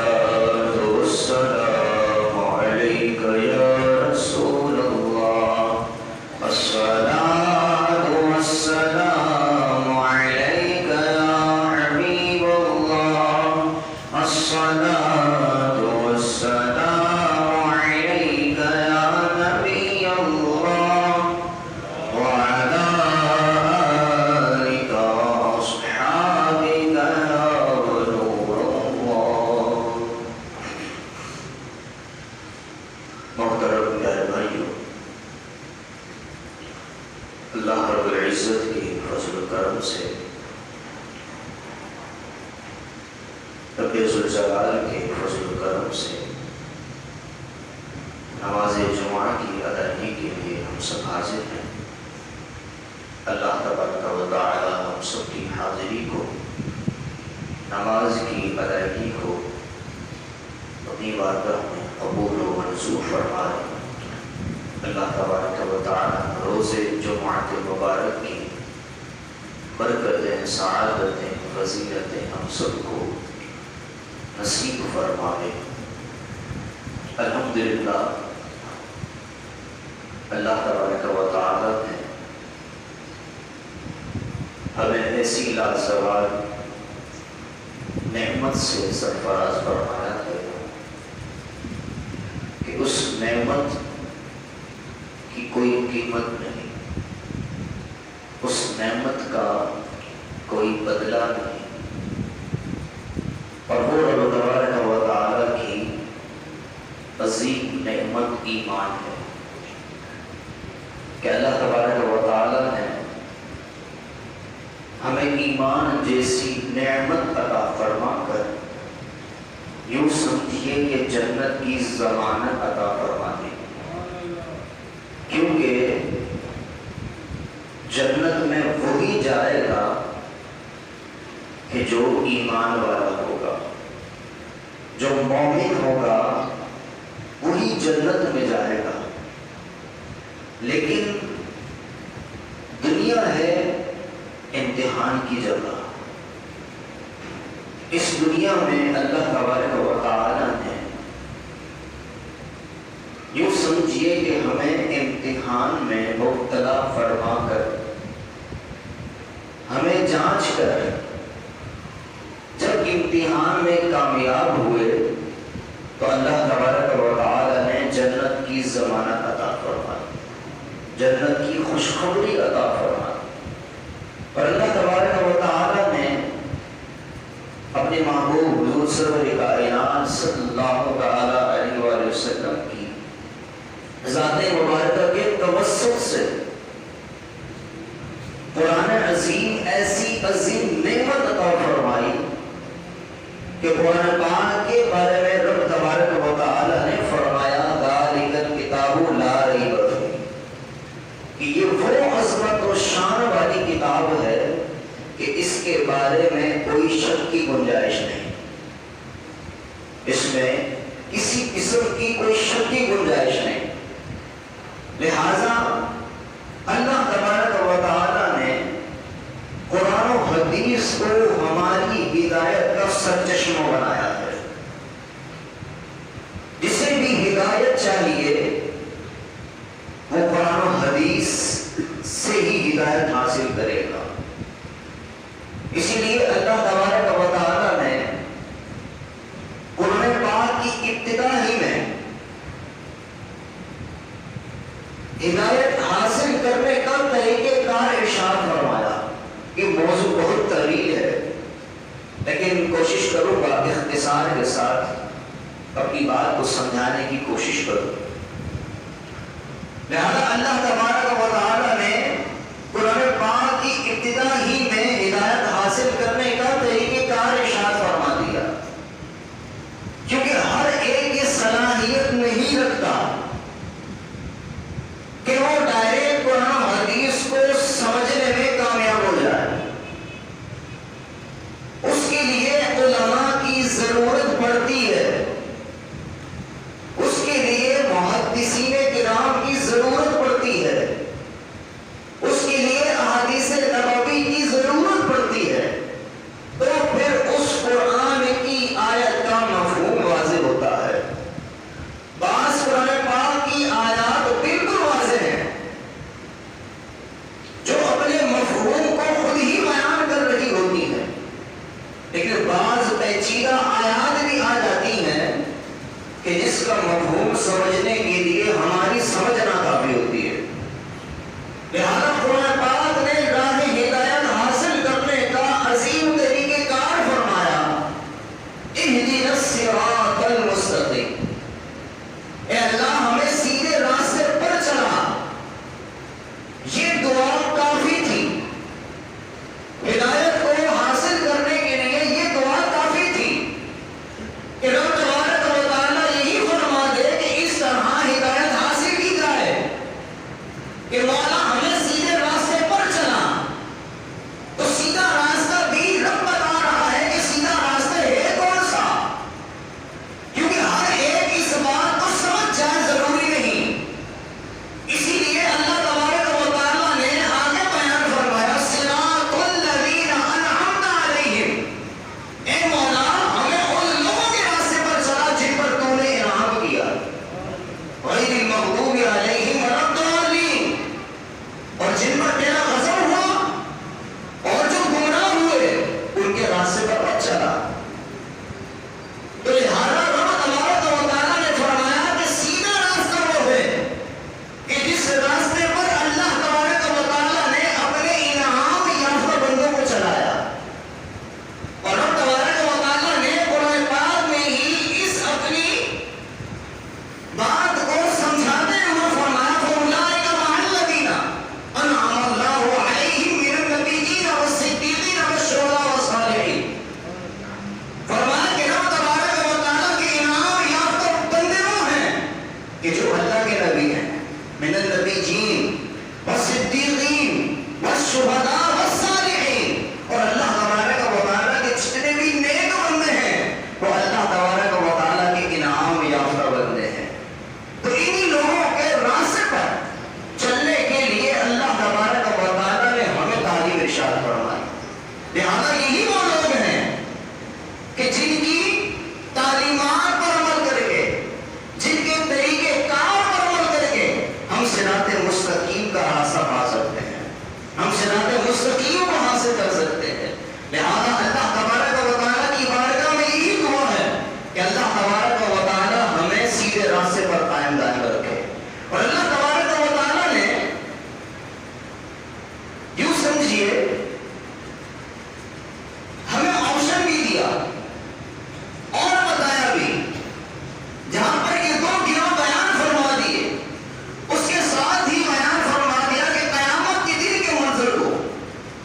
الصلاة والسلام عليك يا رسول الله الصلاة والسلام عليك يا حبيب الله الصلاة والسلام عليك يا نبي الله وعلى آلك وأصحابك يا نور الله. محترم پیارے بھائیوں، اللہ رب العزت کی فضل و کرم سے، رب ذوالجلال کے فضل و کرم سے نماز جمعہ کی ادائیگی کے لیے ہم سب حاضر ہیں۔ اللہ تبارک و تعالی ہم سب کی حاضری کو، نماز کی ادائیگی کو اپنی بارگاہ میں قبول و منظور فرمائے۔ اللہ تبارک و تعالی روز جمعہ مبارک کی برکتیں، سعادتیں، فضیلتیں ہم سب کو نصیب فرمائے۔ الحمدللہ اللہ تبارک و تعالی نے ہمیں ایسی لازوال نعمت سے سرفراز فرمایا ہے کہ اس نعمت کی کوئی قیمت نہیں، اس نعمت کا کوئی بدلہ نہیں، اور وہ رب تبارک و تعالی کی عظیم نعمت ایمان ہے کہ اللہ تبارک و تعالی نے ہمیں ایمان جیسی نعمت عطا فرما کر یوں سمجھیے کہ جنت کی ضمانت عطا فرما دی، کیونکہ جنت میں وہی جائے گا کہ جو ایمان والا ہوگا، جو مومن ہوگا وہی جنت میں جائے گا۔ لیکن دنیا ہے امتحان کی جگہ۔ اس دنیا میں اللہ تبارک و تعالی نے یوں سمجھیے کہ ہمیں امتحان میں مبتلا فرما کر، ہمیں جانچ کر، جب امتحان میں کامیاب ہوئے تو اللہ تبارک و تعالی نے جنت کی ضمانت عطا فرمائی، جنت کی خوشخبری عطا فرمائی۔ اور اللہ تبارک و تعالی نے اپنے محبوب حضور سرور کائنات صلی اللہ تعالی علیہ وآلہ وسلم کی ذات مبارکہ کے توسط سے قرآن عظیم ایسی عظیم نعمت عطا فرمائی کہ قرآن پاک کے بارے میں رب تبارک و تعالی نے فرمایا ذالک الکتاب لا ریب فیہ، کہ یہ وہ عظمت و شان والی کتاب ہے کہ اس کے بارے میں کوئی شک کی گنجائش نہیں، اس میں کسی قسم کی کوئی شک کی گنجائش نہیں۔ لہذا اللہ تبارک و تعالی نے قرآن و حدیث کو ہماری ہدایت کا سرچشمہ بنایا ہے۔ جسے بھی ہدایت چاہیے وہ قرآن و حدیث سے ہی ہدایت حاصل کرے گا۔ اسی لیے اللہ تبارک و تعالی نے قرآن پاک کی ابتدا ہی میں ہدایت حاصل کرنے کا طریقہ کار ارشاد فرمایا۔ یہ موضوع بہت طویل ہے، لیکن کوشش کروں گا اختصار کے ساتھ اپنی بات کو سمجھانے کی کوشش کروں۔ لہذا اللہ تبارک و تعالی نے قرآن پاک کی ابتدا ہی میں ہدایت حاصل کرنے کا طریقہ کار ارشاد فرما دیا، کیونکہ ہر ایک یہ صلاحیت نہیں رکھتا کہ وہ ڈائریکٹ قرآن و حدیث کو سمجھنے میں کامیاب ہو جائے۔ اس کے لیے علماء کی ضرورت پڑتی ہے، اس کے لیے محدثین کرام کی ضرورت پڑتی ہے، اس کے لیے احادیث نبوی کی ضرورت پڑتی ہے۔ تو کہ جس کا مفہوم سمجھنے کے لیے ہماری سمجھ ناکافی ہوتی ہے. لہذا قرآن پاک نے راہ ہدایت حاصل کرنے کا عظیم طریقہ کار فرمایا. اہدنا الصراط المستقیم، اے اللہ ہمیں سیدھے راستے پر چلا. یہ دعا کافی تھی ہدایت کو حاصل کرنے کے لیے. یہ دعا کافی تھی کہ رب تبارک و تعالیٰ یہی فرما دے کہ اس طرح ہدایت حاصل کی جائے کہ مولا ہمیں سیدھے راستے پر چلا. تو سیدھا راستہ بھی رب بتا رہا ہے کہ سیدھا راستہ ہے کون سا، کیونکہ ہر ایک اس بات کو سمجھ جائے ضروری نہیں. اسی لیے اللہ تبارک و تعالیٰ نے آگے بیان فرمایا صراط الذین انعمت علیہم، اے مولا ہمیں ان لوگوں کے راستے پر چلا جن پر تو نے انعام کیا. غیر المغضوب علیہم ولا الضالین، اور جن پر تیرا غضب ہوا اور جو گمراہ ہوئے ان کے راستے پر مت چلا. تو لہذا رب تبارک و تعالیٰ نے فرمایا کہ سیدھا راستہ وہ ہے کہ جس راستے پر اللہ تبارک و تعالیٰ نے اپنے انعام یافتہ بندوں کو چلایا. اور رب تبارک و تعالیٰ نے قرآن پاک میں ہی اس اپنی بات کو سمجھاتے ہوئے فرمایا فَأُولَٰئِکَ مَعَ الَّذِينَ أَنْعَمَ اللَّهُ عَلَيْهِم مِّنَ النَّبِيِّينَ وَالصِّدِّيقِينَ وَالشُّهَدَاءِ وَالصَّالِحِينَ. فرمایا کہ رب تبارک و تعالیٰ کے انعام یافتہ بندے وہ ہیں کہ جو اللہ کے نبی ہیں، من النبیین والصدیقین والشہداء والصالحین. اور اللہ تبارک و تعالیٰ کے جتنے بھی نیک بندے ہیں وہ اللہ تبارک و تعالیٰ کے انعام یافتہ بندے ہیں. تو انہی لوگوں کے راستے پر چلنے کے لیے اللہ تبارک و تعالیٰ نے ہمیں تعلیم ارشاد فرمائی. لہذا یہی وہ لوگ ہیں کہ جن کی تعلیمات پر عمل کر کے، جن کے طریقے کار پر عمل کر کے ہم صراط مستقیم کا راستہ پا سکتے ہیں، ہم صراط مستقیم کو حاصل کر سکتے ہیں. لہذا اللہ تبارک و تعالیٰ کی بارگاہ میں یہی دعا ہے کہ اللہ تبارک و تعالیٰ ہمیں سیدھے راستے پر قائم دائم رکھے. اور اللہ تبارک و تعالیٰ نے یوں سمجھیے ہمیں آپشن بھی دیا اور بتایا بھی. جہاں پر یہ دو گروہ بیان فرما دیے اس کے ساتھ ہی بیان فرما دیا کہ قیامت کے دن کے منظر کو.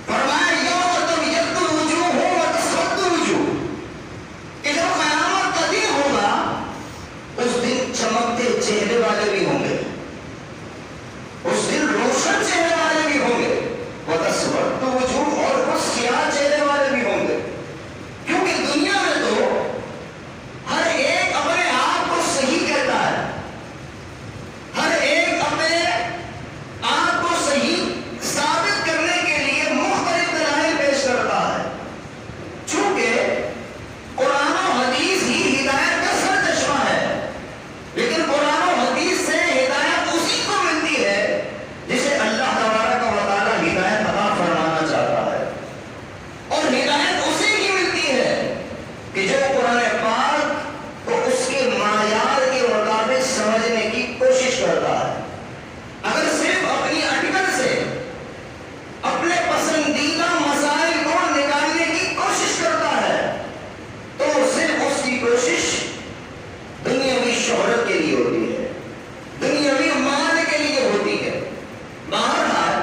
فرمایا یوم تبیض وجوہ وتسود وجوہ، کہ جب قیامت کا دن ہوگا اس دن چمکتے چہرے والے بھی ہوں گے، اس دن روشن چہرے والے بھی ہوں گے، وتسود وجوہ اور کچھ سیاہ چہرے والے بھی ہوں گے. کیونکہ دنیا میں تو ہر ایک اپنے آپ کو صحیح کہتا ہے، ہر ایک اپنے آپ کو صحیح ثابت کرنے کے لیے مختلف دلائل پیش کرتا ہے. چونکہ قرآن و حدیث ہی ہدایت کا سر چشمہ ہے، لیکن قرآن و حدیث سے ہدایت اسی کو ملتی ہے جسے اللہ تبارک و تعالیٰ ہدایت عطا فرمانا چاہتا ہے. اور ہدایت اسے ہی ملتی ہے کہ جو قرآن پاک کو اس کے معیار کے مطابق سمجھنے کی کوشش کرتا ہے. اگر صرف اپنی اٹکل سے اپنے پسندیدہ مسائل کو نکالنے کی کوشش کرتا ہے تو صرف اس کی کوشش دنیاوی شہرت کے لیے ہوتی ہے، دنیاوی مال کے لیے ہوتی ہے. بہرحال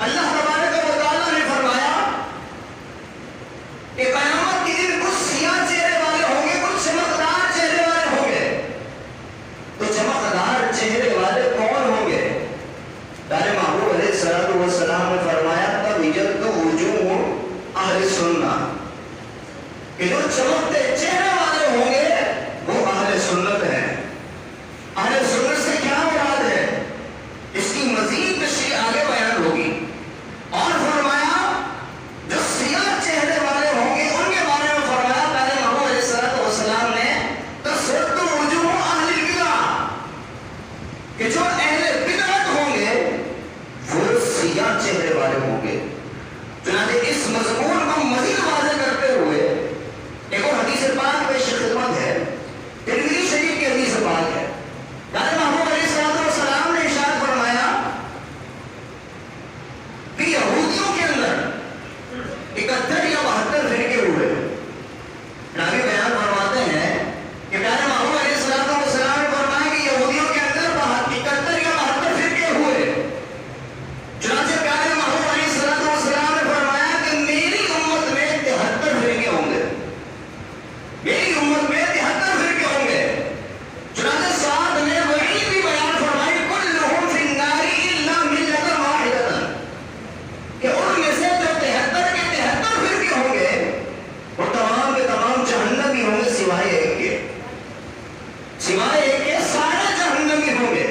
اللہ تبارک و تعالیٰ نے فرمایا کہ قیامت کے دن کچھ سیاہ چہرے والے ہوں گے، کچھ چمکدار چہرے والے ہوں گے. تو چمکدار چہرے والے کون ہوں گے؟ پیارے محبوب علیہ الصلوۃ والسلام نے فرمایا تبیض وجوہ اہل سنہ، کہ جو چمکتے چہرے والے ہوں گے وہ اہل سنت ہیں. سوائے ایک کے سارے جہنمی ہوں گے۔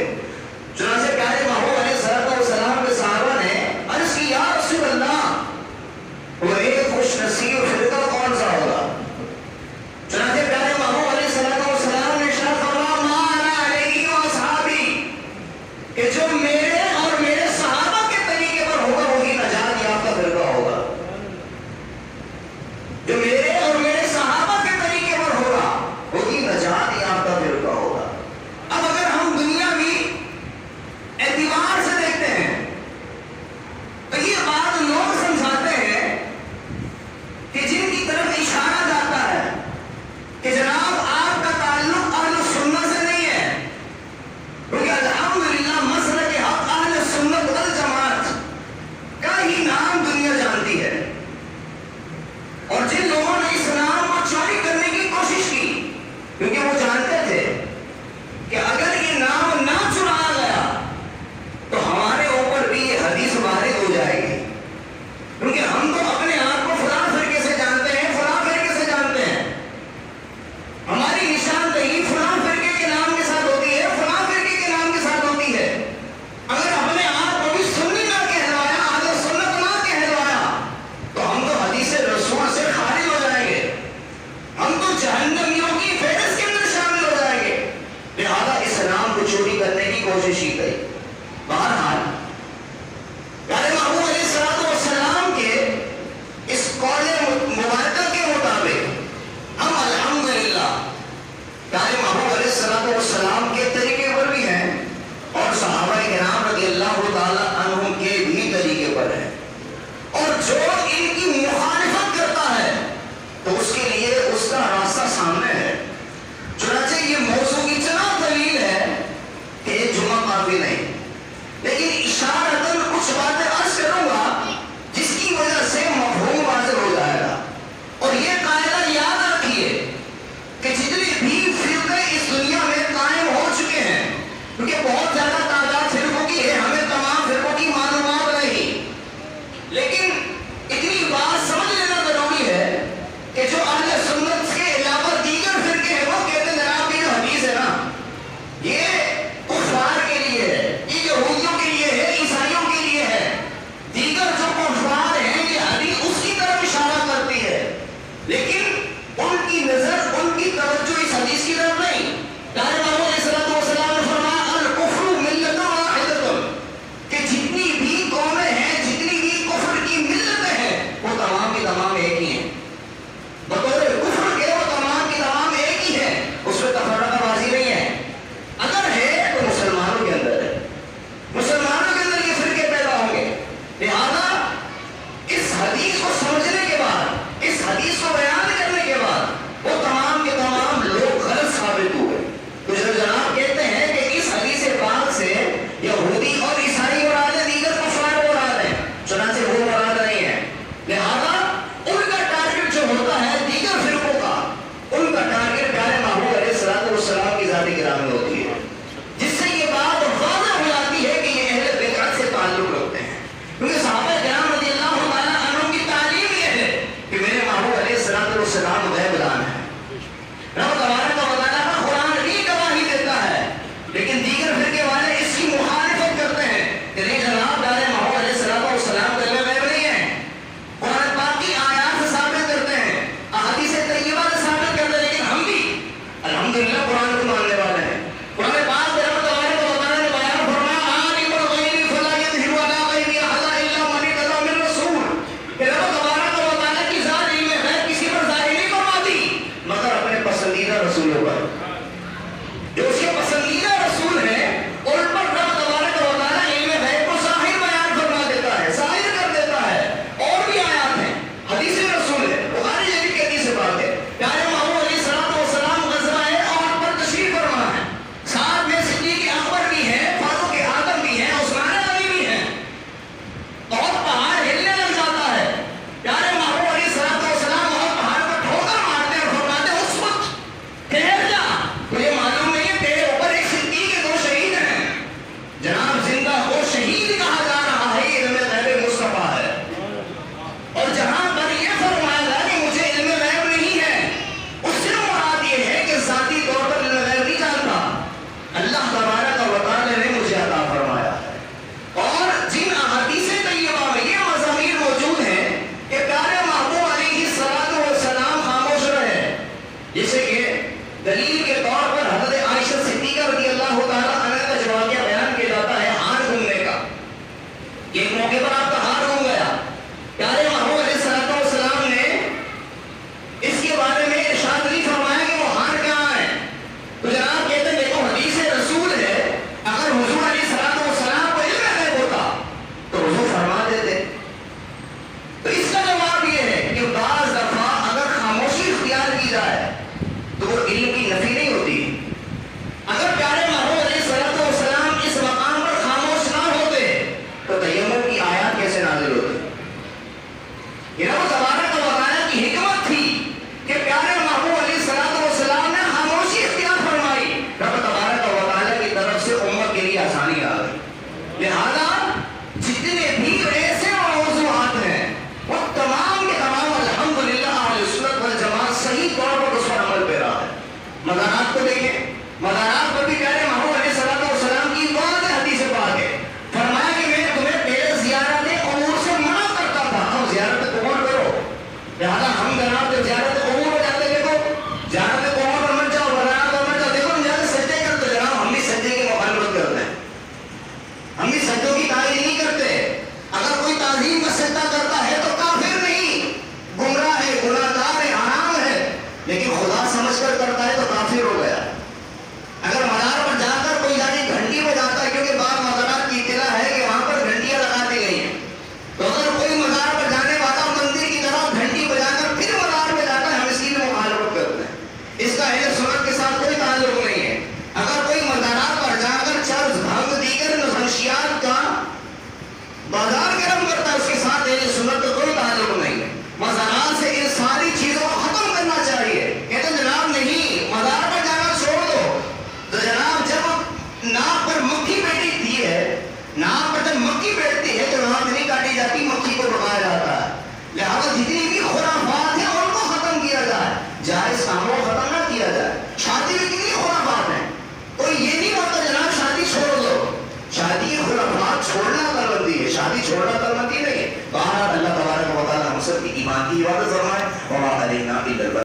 چنانچہ پیارے محبوب علیہ السلام کے صحابہ نے عرض کی یا رسول اللہ وہ ایک خوش نصیب فرقہ کون سا ہوگا؟ چنانچہ پیارے محبوب علیہ السلام نے ارشاد فرمایا ما انا علیہ و اصحابی، کہ جو میرے اور میرے صحابہ کے طریقے پر ہوگا وہی نجات یافتہ فرقہ ہوگا۔ جو میرے اور میرے صحابہ کے طریقے پر ہوگا وہی نجات یافتہ فرقہ ہوگا۔ اب اگر ہم دنیاوی اعتبار سے دیکھتے ہیں تو یہ بات لوگ سمجھاتے ہیں کہ جن کی طرف اشارہ جاتا ہے کہ جناب آپ کا تعلق اہل سنت سے نہیں ہے، کیونکہ الحمدللہ مسلک حق اہل سنت والجماعت کا ہی نام دنیا جانتی ہے، اور جن لوگوں نے اس نام کو چوری کرنے کی کوشش کی کیونکہ وہ جانتے تھے کہ اگر یہ نام نہ چرایا گیا تو ہمارے اوپر بھی یہ حدیث وارد ہو جائے گی، کیونکہ ہم تو اپنے آپ کو فلاں فرقے سے جانتے ہیں، فلاں فرقے سے جانتے ہیں، ہماری نشاندہی فلاں فرقے کے نام کے ساتھ ہوتی ہے، فلاں فرقے کے نام کے ساتھ ہوتی ہے۔ اگر اپنے آپ کو بھی سنی نہ کہلوایا، اہل سنت نہ کہلوایا تو ہم تو حدیث رسول سے خارج ہو جائیں گے، ہم تو جہنمیوں کی فہرست کے اندر شامل ہو جائیں گے۔ لہذا اس نام کو چوری کرنے کی کوشش کی گئی۔ بہرحال پیارے محبوب علیہ السلام کے اس قول مبارکہ کے مطابق ہم الحمدللہ پیارے محبوب علیہ السلام کے طریقے پر بھی ہیں اور صحابہ کرام رضی اللہ تعالی عنہم کے بھی طریقے پر ہیں، اور جو ان کی مخالفت کرتا ہے تو اس کے لیے اس کا راستہ سامنے ہے۔ چنانچہ یہ موضوع اتنا طویل ہے کہ ایک جمعہ کافی نہیں، لیکن اشارتاً کچھ باتیں عرض کروں گا جس کی وجہ سے مفہوم واضح ہو جائے گا۔ اور یہ قاعدہ یاد رکھیے کہ جتنے بھی فرقے اس دنیا میں قائم ہو چکے ہیں، کیونکہ بہت زیادہ تعداد فرقوں کی ہے، ہمیں تمام فرقوں کی معلومات نہیں، لیکن اتنی بات سمجھ لینا ضروری ہے کہ جو اہل سنت کے علاوہ دیگر فرقے ہیں وہ کہتے ہیں جناب یہ جو حدیث ہے نا یہ کفار کے لیے ہے، یہ یہودیوں کے لیے ہے، عیسائیوں کے لیے ہے، دیگر جو کفار ہیں یہ حدیث اس کی طرف اشارہ کرتی ہے، لیکن ان کی نظر ان کی توجہ اس حدیث کی طرف نہیں۔ پیارے محبوب علیہ السلام نے فرمایا الکفر ملۃ واحدۃ، کہ جتنی بھی قومیں ہیں، جتنی بھی کفر کی ملتیں ہیں وہ تمام کی تمام ایک ہی ہیں، بطور کفر کے وہ تمام کی تمام ایک ہی ہیں، اس میں تفرقہ بازی نہیں ہے۔ اگر ہے تو مسلمانوں کے اندر ہے، مسلمانوں کے اندر یہ فرقے پیدا ہوں گے۔ لہذا اس حدیث کو سمجھنے کے بعد، اس حدیث کو بیان کرنے کے بعد وہ تمام کے تمام لوگ غلط ثابت ہوئے۔ تو جو جناب کہتے ہیں کہ اس حدیث پاک سے یہودی اور عیسائی مراد ہیں، دیگر کفار مراد ہیں، چنانچہ وہ مراد نہیں ہے۔ لہذا ان کا ٹارگٹ جو ہوتا ہے دیگر فرقوں کا، ان کا ٹارگٹ پیارے محبوب علیہ السلام کی ذات گرامی ہوتی ہے، جس سے یہ بات واضح ہو جاتی ہے کہ یہ اہل بدعت سے تعلق رکھتے ہیں، کیونکہ صحابہ کرام رضی اللہ تعالیٰ عنہم کی تعلیم یہ ہے کہ میرے محبوب علیہ السلام غیب دان ہے۔ رب تبارک و تعالیٰ کا قرآن بھی گواہی دیتا ہے، لیکن دیگر فرقے والے اس کی مخالفت کرتے ہیں کہ نہیں جناب پیارے محبوب علیہ السلام غیب نہیں ہے، قرآن پاک کی آیات سے ثابت کرتے ہیں، احادیث طیبہ سے ثابت کرتے ہیں، لیکن ہم بھی الحمدللہ قرآن کو ماننے والے ہیں، مزارات پر بھی پیارے محمود علیہ الصلوۃ والسلام کی بات حدیث پاک ہے، فرمایا کہ میں تمہیں پہلے زیارت قبور سے منع کرتا تھا، اب زیارت قبور کرو، لہٰذا ہم جناب جب زیارت قبور ہو جاتے دیکھو، زیارت قبور پر مت جاؤ، مزارات پر مت جاؤ، دیکھو ہم زیادہ سجدے کرتے، جناب ہم بھی سجدے کی مخالفت کرتے ہیں، ہم بھی سجدوں کی تعظیم نہیں کرتے، اگر کوئی تعظیم کا سجدہ کرتا ہے تو کافر نہیں، گمراہ ہے، گناہ گار ہے، حرام ہے، لیکن خدا سمجھ کر کرتا ہے تو کافر ہو گیا۔ اگر مزار پر جا کر کوئی جانے گھنٹی بجاتا ہے، کیونکہ بعض مزارات کی اطلاع ہے کہ وہاں پر گھنٹیاں لگا دی گئی ہیں، تو اگر کوئی مزار پر جانے والا مندر کی طرف گھنٹی بجا کر پھر مزار پہ جاتا ہے، ہم اس کی بھی مخالفت کرتے ہیں، اس کا اہل سنت کے ساتھ کوئی تعلق نہیں ہے۔ اگر کوئی مزارات پر جا کر چرس بھنگ دیگر منشیات کا بازار گرم کرتا ہے، اس کے ساتھ اہل سنت کا کوئی تعلق نہیں ہے۔ مزارات سے ان ساری چیزوں کو ختم کرنا چاہیے، کہتے ہیں جناب نہیں، مزار پر جانا چھوڑ دو، تو جناب جب ناک پر مکھی بیٹھتی ہے، ناک پر جب مکھی بیٹھتی ہے تو ناک نہیں کاٹی جاتی، مکھی کو بھگایا جاتا ہے، لہذا جتنی بھی خرافات ہیں ان کو ختم کیا جائے، جائز کاموں کو ختم نہ کیا جائے۔ شادی میں کتنی خرافات ہیں، کوئی یہ نہیں بولتا جناب شادی چھوڑ دو، شادی کی خرافات چھوڑنا کلبندی ہے، شادی چھوڑنا کلبندی نہیں ہے۔ بہرحال اللہ تبارک و تعالی ہم سب کی ایمان کی حفاظت فرمائے، وما علینا الا البلاغ۔